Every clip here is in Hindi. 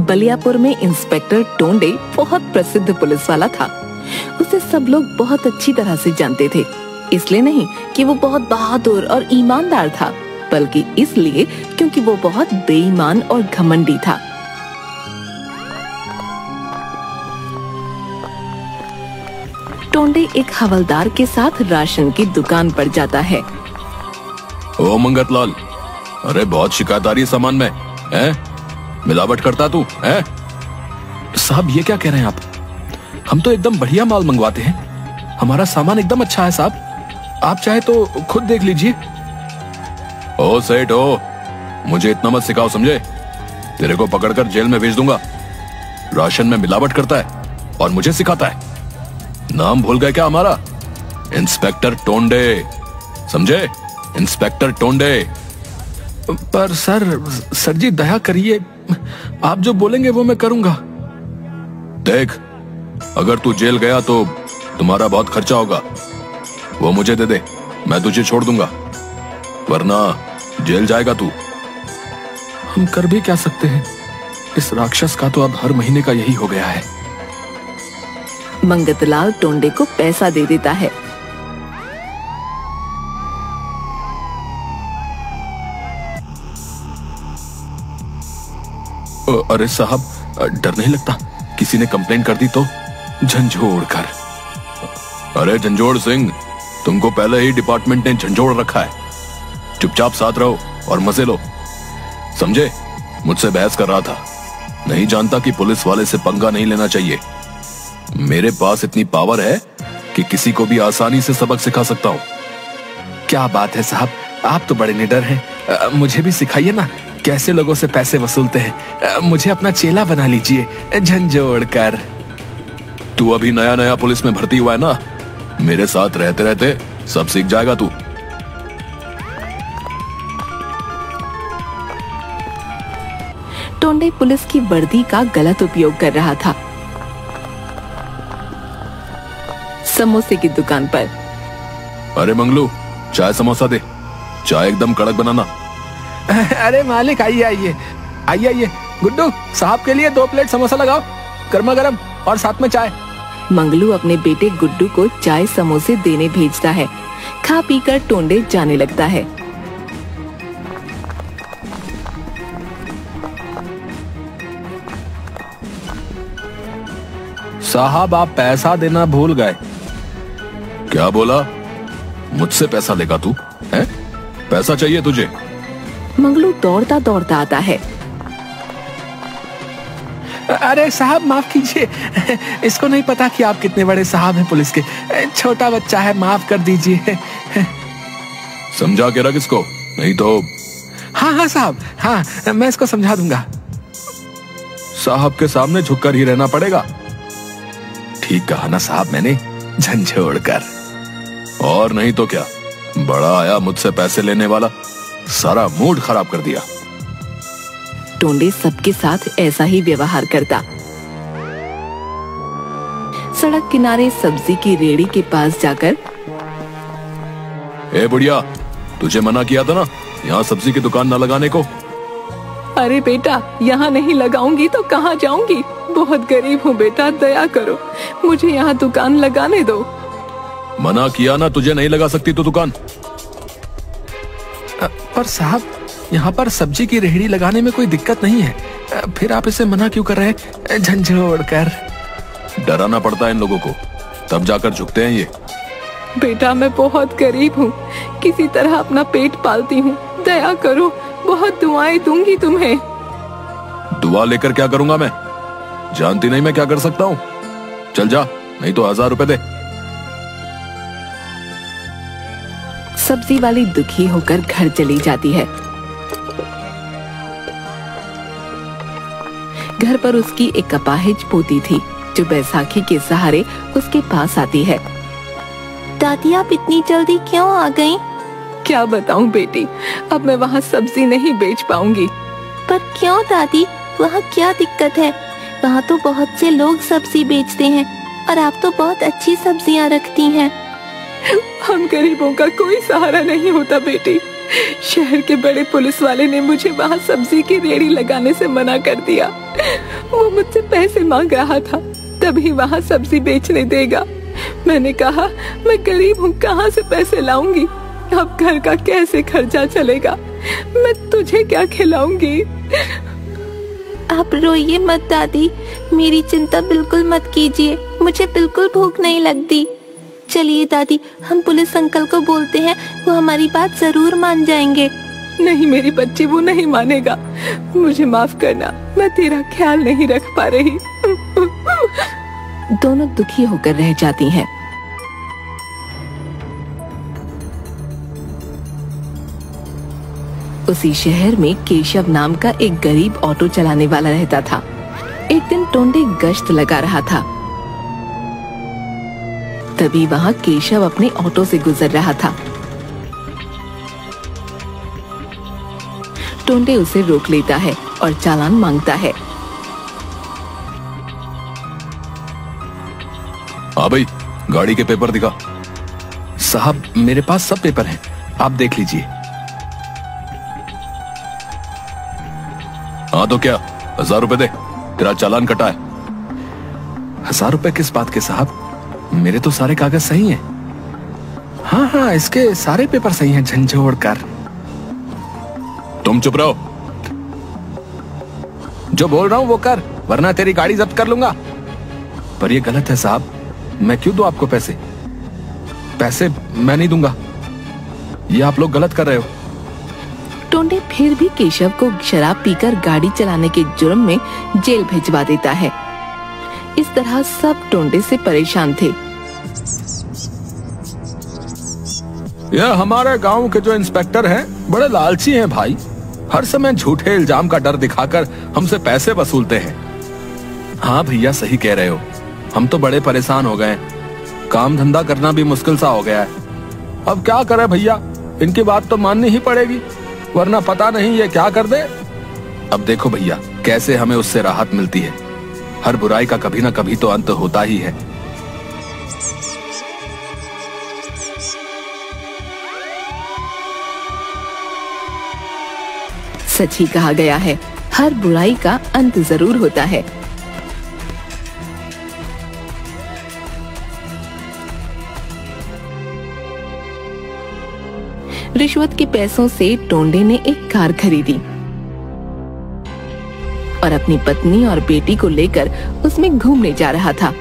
बलियापुर में इंस्पेक्टर टोंडे बहुत प्रसिद्ध पुलिस वाला था। उसे सब लोग बहुत अच्छी तरह से जानते थे। इसलिए नहीं कि वो बहुत बहादुर और ईमानदार था, बल्कि इसलिए क्योंकि वो बहुत बेईमान और घमंडी था। टोंडे एक हवलदार के साथ राशन की दुकान पर जाता है। ओ मंगतलाल, अरे बहुत शिकायत आ रही है सामान में, हैं? मिलावट करता तू, हैं? साहब ये क्या कह रहे हैं आप? हम तो एकदम बढ़िया माल मंगवाते हैं, हमारा सामान एकदम अच्छा है साहब। आप चाहे तो खुद देख लीजिए। ओ सेठ हो, मुझे इतना मत सिखाओ, समझे? तेरे को पकड़कर जेल में भेज दूंगा। राशन में मिलावट करता है और मुझे सिखाता है। नाम भूल गए क्या हमारा? इंस्पेक्टर टोंडे, समझे? इंस्पेक्टर टोंडे। पर सर जी दया करिए, आप जो बोलेंगे वो मैं करूंगा। देख, अगर तू जेल गया तो तुम्हारा बहुत खर्चा होगा, वो मुझे दे दे, मैं तुझे छोड़ दूंगा, वरना जेल जाएगा तू। हम कर भी क्या सकते हैं, इस राक्षस का तो अब हर महीने का यही हो गया है। मंगतलाल टोंडे को पैसा दे देता है। अरे साहब, डर नहीं लगता? किसी ने कंप्लेंट कर दी तो? झंझोड़ कर। अरे झंझोड़ सिंह, तुमको पहले ही डिपार्टमेंट ने झंझोड़ रखा है। चुपचाप साथ रहो और मजे लो, समझे? मुझसे बहस कर रहा था, नहीं जानता कि पुलिस वाले से पंगा नहीं लेना चाहिए। मेरे पास इतनी पावर है कि किसी को भी आसानी से सबक सिखा सकता हूँ। क्या बात है साहब, आप तो बड़े निडर हैं। मुझे भी सिखाइए ना, कैसे लोगों से पैसे वसूलते हैं। मुझे अपना चेला बना लीजिए, झंझोड़ कर। तू अभी नया नया पुलिस में भर्ती हुआ है ना, मेरे साथ रहते रहते सब सीख जाएगा तू। टोंडे पुलिस की वर्दी का गलत उपयोग कर रहा था। समोसे की दुकान पर। अरे मंगलू, चाय समोसा दे, चाय एकदम कड़क बनाना। अरे मालिक, आइए आइए आइए आइए। गुड्डू, साहब के लिए 2 प्लेट समोसा लगाओ, गर्मा गर्म, और साथ में चाय। मंगलू अपने बेटे गुड्डू को चाय समोसे देने भेजता है। खा पीकर टोंडे जाने लगता है। साहब, आप पैसा देना भूल गए। क्या बोला? मुझसे पैसा लेगा तू, हैं? पैसा चाहिए तुझे? मंगलू दौड़ता दौड़ता आता है। अरे साहब माफ कीजिए, इसको नहीं पता कि आप कितने बड़े साहब हैं पुलिस के। छोटा बच्चा है, माफ कर दीजिए। समझा के रख इसको, नहीं तो। हाँ साहब, हाँ मैं इसको समझा दूंगा। साहब के सामने झुककर ही रहना पड़ेगा। ठीक कहा ना साहब मैंने, झंझोड़ कर। और नहीं तो क्या, बड़ा आया मुझसे पैसे लेने वाला, सारा मूड खराब कर दिया। टोंडे सबके साथ ऐसा ही व्यवहार करता। सड़क किनारे सब्जी की रेड़ी के पास जाकर, ए बुढ़िया, तुझे मना किया था ना यहाँ सब्जी की दुकान न लगाने को। अरे बेटा, यहाँ नहीं लगाऊंगी तो कहाँ जाऊंगी? बहुत गरीब हूँ बेटा, दया करो, मुझे यहाँ दुकान लगाने दो। मना किया ना, तुझे नहीं लगा सकती तो दुकान। पर साहब, यहाँ पर सब्जी की रेहड़ी लगाने में कोई दिक्कत नहीं है, फिर आप इसे मना क्यों कर रहे हैं? झंझोड़ कर। डराना पड़ता है इन लोगों को, तब जाकर झुकते हैं ये। बेटा, मैं बहुत गरीब हूँ, किसी तरह अपना पेट पालती हूँ, दया करो, बहुत दुआएं दूंगी तुम्हें। दुआ लेकर क्या करूंगा मैं? जानती नहीं मैं क्या कर सकता हूँ? चल जा, नहीं तो 1000 रुपए दे। सब्जी वाली दुखी होकर घर चली जाती है। घर पर उसकी एक अपाहिज पोती थी जो बैसाखी के सहारे उसके पास आती है। दादी, आप इतनी जल्दी क्यों आ गईं? क्या बताऊं बेटी, अब मैं वहाँ सब्जी नहीं बेच पाऊंगी। पर क्यों दादी, वहाँ क्या दिक्कत है? वहाँ तो बहुत से लोग सब्जी बेचते हैं और आप तो बहुत अच्छी सब्जियाँ रखती हैं। हम गरीबों का कोई सहारा नहीं होता बेटी, शहर के बड़े पुलिस वाले ने मुझे वहाँ सब्जी की रेहड़ी लगाने से मना कर दिया। वो मुझसे पैसे मांग रहा था, तभी वहाँ सब्जी बेचने देगा। मैंने कहा मैं गरीब हूँ, कहाँ से पैसे लाऊंगी? अब घर का कैसे खर्चा चलेगा? मैं तुझे क्या खिलाऊंगी? आप रोइए मत दादी, मेरी चिंता बिल्कुल मत कीजिए, मुझे बिल्कुल भूख नहीं लगती। चलिए दादी, हम पुलिस अंकल को बोलते हैं, वो हमारी बात जरूर मान जाएंगे। नहीं मेरी बच्ची, वो नहीं मानेगा। मुझे माफ करना, मैं तेरा ख्याल नहीं रख पा रही। दोनों दुखी होकर रह जाती हैं। उसी शहर में केशव नाम का एक गरीब ऑटो चलाने वाला रहता था। एक दिन टोंडे गश्त लगा रहा था, तभी वहाँ केशव अपने ऑटो से गुजर रहा था। टोंडे उसे रोक लेता है और चालान मांगता है। हाँ भाई, गाड़ी के पेपर दिखा। साहब मेरे पास सब पेपर हैं, आप देख लीजिए। हाँ तो क्या, 1000 रुपए दे, तेरा चालान कटा है। 1000 रुपए किस बात के साहब? मेरे तो सारे कागज सही हैं। हाँ हाँ, इसके सारे पेपर सही हैं, झंझोड़ कर। तुम चुप रहो। जो बोल रहा हूँ वो कर, वरना तेरी गाड़ी जब्त कर लूंगा। पर ये गलत है साहब, मैं क्यों दूं आपको पैसे? पैसे मैं नहीं दूंगा, ये आप लोग गलत कर रहे हो। टोंडे फिर भी केशव को शराब पीकर गाड़ी चलाने के जुर्म में जेल भिजवा देता है। इस तरह सब टोंडे से परेशान थे। यह हमारे गांव के जो इंस्पेक्टर हैं बड़े लालची हैं भाई, हर समय झूठे इल्जाम का डर दिखाकर हमसे पैसे वसूलते हैं। हाँ भैया सही कह रहे हो, हम तो बड़े परेशान हो गए, काम धंधा करना भी मुश्किल सा हो गया है। अब क्या करें भैया, इनकी बात तो माननी ही पड़ेगी, वरना पता नहीं ये क्या कर दे। अब देखो भैया कैसे हमें उससे राहत मिलती है, हर बुराई का कभी ना कभी तो अंत होता ही है। सच ही कहा गया है, हर बुराई का अंत जरूर होता है। रिश्वत के पैसों से टोंडे ने एक कार खरीदी और अपनी पत्नी और बेटी को लेकर उसमें घूमने जा रहा था।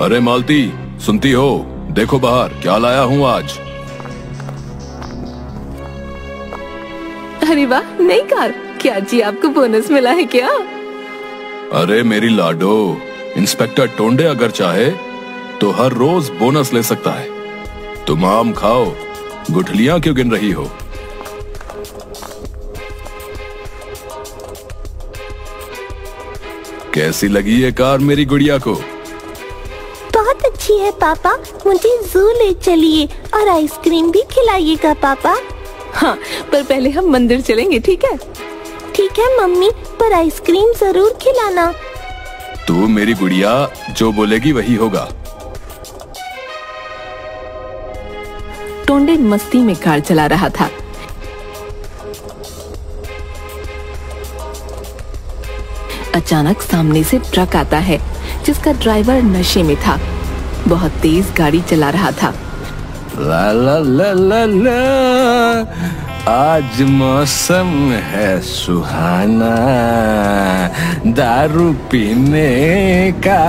अरे मालती, सुनती हो? देखो बाहर क्या लाया हूँ आज। अरे वाह, नई कार! क्या जी आपको बोनस मिला है क्या? अरे मेरी लाडो, इंस्पेक्टर टोंडे अगर चाहे तो हर रोज बोनस ले सकता है। तुम आम खाओ, गुठलियां क्यों गिन रही हो? कैसी लगी ये कार मेरी गुड़िया को? बहुत अच्छी है पापा, मुझे जू ले चलिए और आइसक्रीम भी खिलाइएगा पापा। हाँ, पर पहले हम मंदिर चलेंगे, ठीक है? ठीक है मम्मी, पर आइसक्रीम जरूर खिलाना। तू मेरी गुड़िया जो बोलेगी वही होगा। टोंडे मस्ती में कार चला रहा था। अचानक सामने से ट्रक आता है जिसका ड्राइवर नशे में था, बहुत तेज गाड़ी चला रहा था। ला ला ला ला ला, आज मौसम है सुहाना, दारू पीने का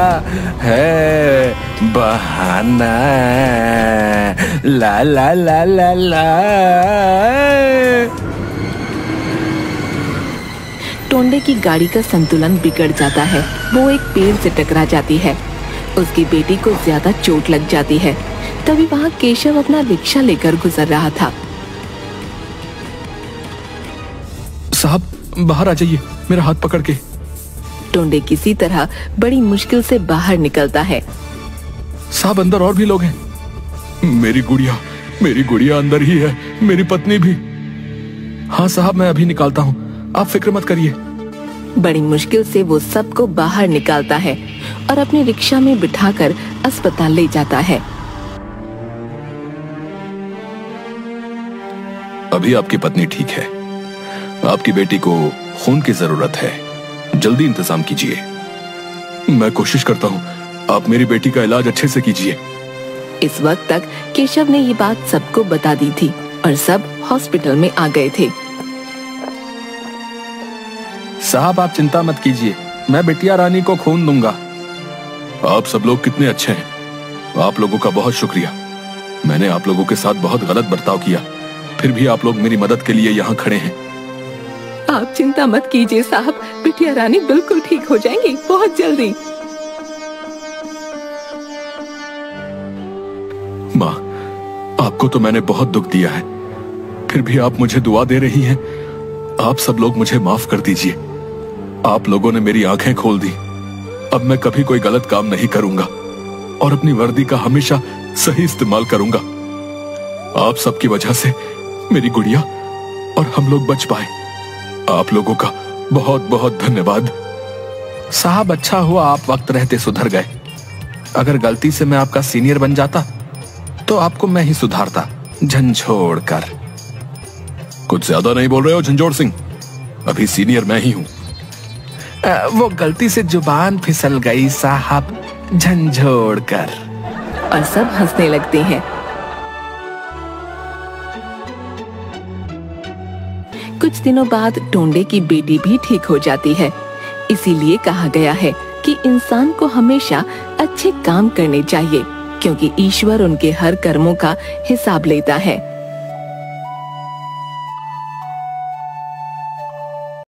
है बहाना, ला ला ला ला ला। टोंडे की गाड़ी का संतुलन बिगड़ जाता है, वो एक पेड़ से टकरा जाती है। उसकी बेटी को ज्यादा चोट लग जाती है। तभी वहाँ केशव अपना रिक्शा लेकर गुजर रहा था। साहब बाहर आ जाइए, मेरा हाथ पकड़ के। टोंडे किसी तरह बड़ी मुश्किल से बाहर निकलता है। साहब अंदर और भी लोग हैं। मेरी गुड़िया अंदर ही है, मेरी पत्नी भी। हाँ साहब मैं अभी निकालता हूँ, आप फिक्र मत करिए। बड़ी मुश्किल से वो सबको बाहर निकालता है और अपने रिक्शा में बिठाकर अस्पताल ले जाता है। अभी आपकी पत्नी ठीक है। आपकी बेटी को खून की जरूरत है, जल्दी इंतजाम कीजिए। मैं कोशिश करता हूँ, आप मेरी बेटी का इलाज अच्छे से कीजिए। इस वक्त तक केशव ने ये बात सबको बता दी थी और सब हॉस्पिटल में आ गए थे। साहब आप चिंता मत कीजिए, मैं बिटिया रानी को खून दूंगा। आप सब लोग कितने अच्छे हैं, आप लोगों का बहुत शुक्रिया। मैंने आप लोगों के साथ बहुत गलत बर्ताव किया, फिर भी आप लोग मेरी मदद के लिए यहाँ खड़े हैं। आप चिंता मत कीजिए साहब, बिटिया रानी बिल्कुल ठीक हो जाएंगी बहुत जल्दी। माँ, आपको तो मैंने बहुत दुख दिया है, फिर भी आप मुझे दुआ दे रही हैं। आप सब लोग मुझे माफ कर दीजिए। आप लोगों ने मेरी आंखें खोल दी। अब मैं कभी कोई गलत काम नहीं करूंगा और अपनी वर्दी का हमेशा सही इस्तेमाल करूंगा। आप सबकी वजह से मेरी गुड़िया और हम लोग बच पाए। आप लोगों का बहुत बहुत धन्यवाद। साहब अच्छा हुआ आप वक्त रहते सुधर गए। अगर गलती से मैं आपका सीनियर बन जाता तो आपको मैं ही सुधारता, झंझोड़ कर। कुछ ज्यादा नहीं बोल रहे हो झंझोड़ सिंह? अभी सीनियर मैं ही हूं। वो गलती से जुबान फिसल गई साहब, झंझोड़ कर। और सब हंसने लगते हैं। कुछ दिनों बाद टोंडे की बेटी भी ठीक हो जाती है। इसीलिए कहा गया है कि इंसान को हमेशा अच्छे काम करने चाहिए, क्योंकि ईश्वर उनके हर कर्मों का हिसाब लेता है।